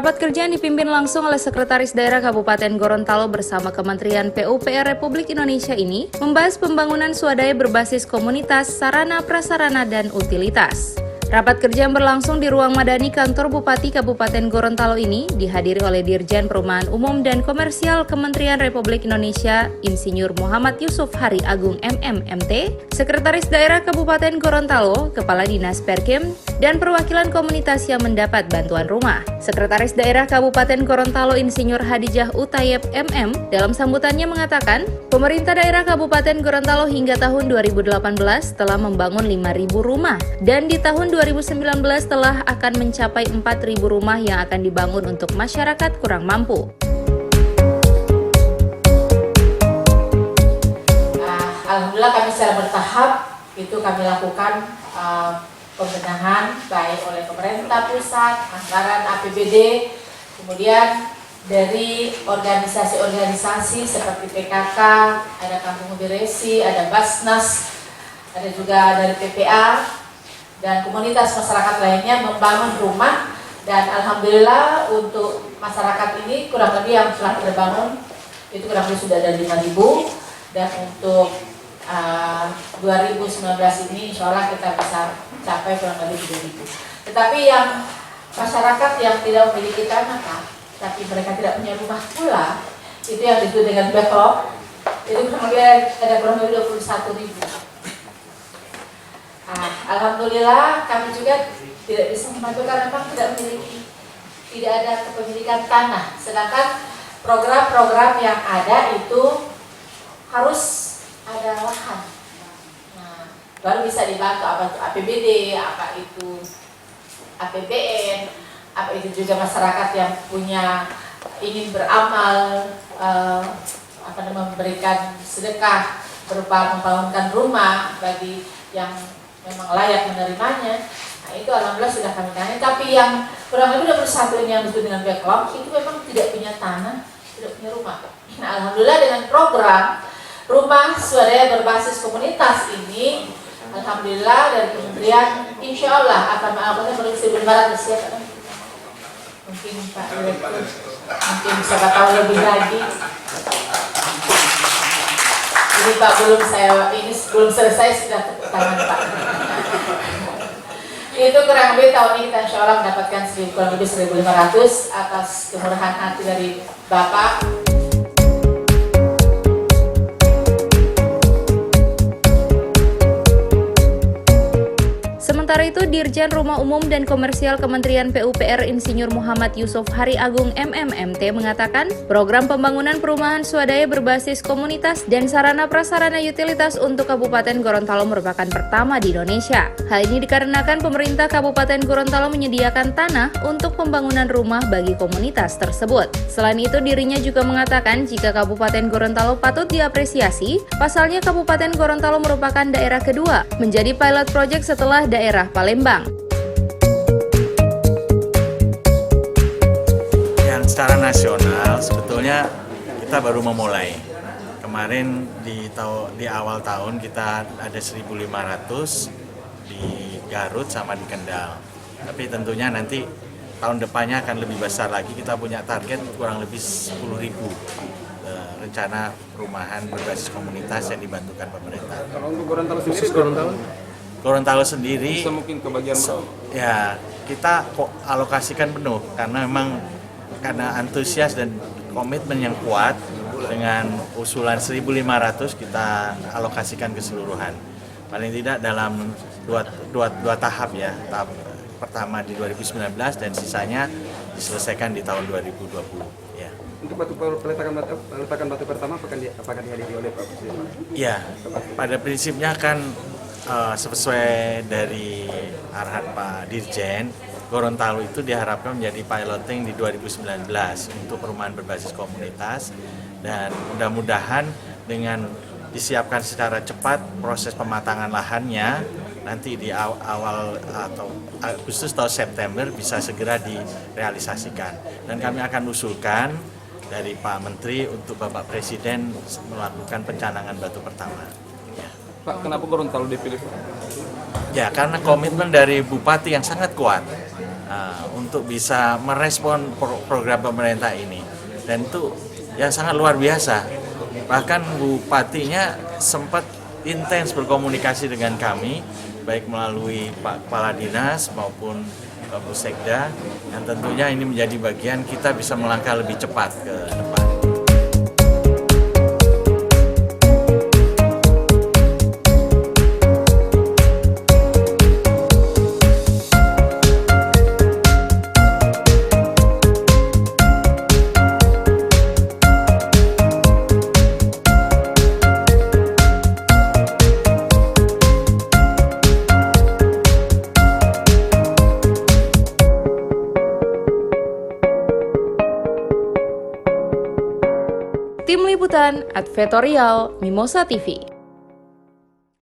Rapat kerja yang dipimpin langsung oleh Sekretaris Daerah Kabupaten Gorontalo bersama Kementerian PUPR Republik Indonesia ini membahas pembangunan swadaya berbasis komunitas, sarana, prasarana, dan utilitas. Rapat kerja yang berlangsung di ruang Madani Kantor Bupati Kabupaten Gorontalo ini dihadiri oleh Dirjen Perumahan Umum dan Komersial Kementerian Republik Indonesia Insinyur Muhammad Yusuf Hari Agung MMMT, Sekretaris Daerah Kabupaten Gorontalo, Kepala Dinas Perkim, dan perwakilan komunitas yang mendapat bantuan rumah. Sekretaris Daerah Kabupaten Gorontalo Insinyur Hadijah Utayeb MM dalam sambutannya mengatakan, pemerintah daerah Kabupaten Gorontalo hingga tahun 2018 telah membangun 5.000 rumah dan di tahun 2019 telah akan mencapai 4.000 rumah yang akan dibangun untuk masyarakat kurang mampu. Alhamdulillah kami secara bertahap itu kami lakukan pembenahan baik oleh pemerintah pusat, anggaran APBD, kemudian dari organisasi-organisasi seperti PKK, ada Kampung Biresi, ada Basnas, ada juga dari PPA, dan komunitas masyarakat lainnya membangun rumah. Dan alhamdulillah untuk masyarakat ini kurang lebih yang telah terbangun itu kurang lebih sudah ada 5.000, dan untuk 2019 ini insya Allah kita bisa capai kurang lebih 3.000. Tetapi yang masyarakat yang tidak memiliki tanah tapi mereka tidak punya rumah pula, itu yang disebut dengan backlog, itu kurang lebih ada kurang lebih 21.000. Alhamdulillah kami juga tidak bisa membantu karena memang tidak ada kepemilikan tanah. Sedangkan program-program yang ada itu harus ada lahan. Nah, baru bisa dibantu apa itu APBD, apa itu APBN, apa itu juga masyarakat yang punya ingin beramal, memberikan sedekah berupa membangunkan rumah bagi yang memang layak menerimanya. Nah itu alhamdulillah sudah kami tangani. Tapi yang kurang lebih 21 ini yang disebut dengan backlog itu memang tidak punya tanah, tidak punya rumah. Nah alhamdulillah dengan program rumah swadaya berbasis komunitas ini, alhamdulillah dari kementerian insya Allah akan mengamankan produksi 1.500 ya. Mungkin Pak Direktur mungkin siapa tahu lebih lagi. Ini Pak belum selesai sudah tepuk tangan Pak. Itu kurang lebih tahun ini kita insya Allah mendapatkan kurang lebih 1.500 atas kemurahan hati dari Bapak. Sementara itu, Dirjen Rumah Umum dan Komersial Kementerian PUPR Insinyur Muhammad Yusuf Hari Agung MMMT mengatakan, program pembangunan perumahan swadaya berbasis komunitas dan sarana prasarana utilitas untuk Kabupaten Gorontalo merupakan pertama di Indonesia. Hal ini dikarenakan pemerintah Kabupaten Gorontalo menyediakan tanah untuk pembangunan rumah bagi komunitas tersebut. Selain itu, dirinya juga mengatakan jika Kabupaten Gorontalo patut diapresiasi, pasalnya Kabupaten Gorontalo merupakan daerah kedua menjadi pilot project setelah daerah Palembang. Yang secara nasional sebetulnya kita baru memulai. Kemarin di awal tahun kita ada 1.500 di Garut sama di Kendal. Tapi tentunya nanti tahun depannya akan lebih besar lagi. Kita punya target kurang lebih 10.000 rencana perumahan berbasis komunitas yang dibantukan pemerintah. Kalau untuk Gorontalo sendiri, Gorontalo sendiri bisa mungkin kebagian ya kita kok alokasikan penuh karena memang karena antusias dan komitmen yang kuat dengan usulan 1.500 kita alokasikan keseluruhan paling tidak dalam dua tahap ya, tahap pertama di 2019 dan sisanya diselesaikan di tahun 2020 ya. Untuk peletakan batu pertama apakah dihadiri oleh Pak Presiden? Ya, pada prinsipnya kan sesuai dari arahan Pak Dirjen, Gorontalo itu diharapkan menjadi piloting di 2019 untuk perumahan berbasis komunitas, dan mudah-mudahan dengan disiapkan secara cepat proses pematangan lahannya nanti di awal atau Agustus atau September bisa segera direalisasikan, dan kami akan usulkan dari Pak Menteri untuk Bapak Presiden melakukan pencanangan batu pertama. Pak, kenapa Gorontalo dipilih? Ya, karena komitmen dari Bupati yang sangat kuat untuk bisa merespon program pemerintah ini. Dan itu yang sangat luar biasa. Bahkan bupatinya sempat intens berkomunikasi dengan kami, baik melalui Pak Kepala Dinas maupun Pak Busekda, yang tentunya ini menjadi bagian kita bisa melangkah lebih cepat ke depan. Tim Liputan, Advertorial, Mimosa TV.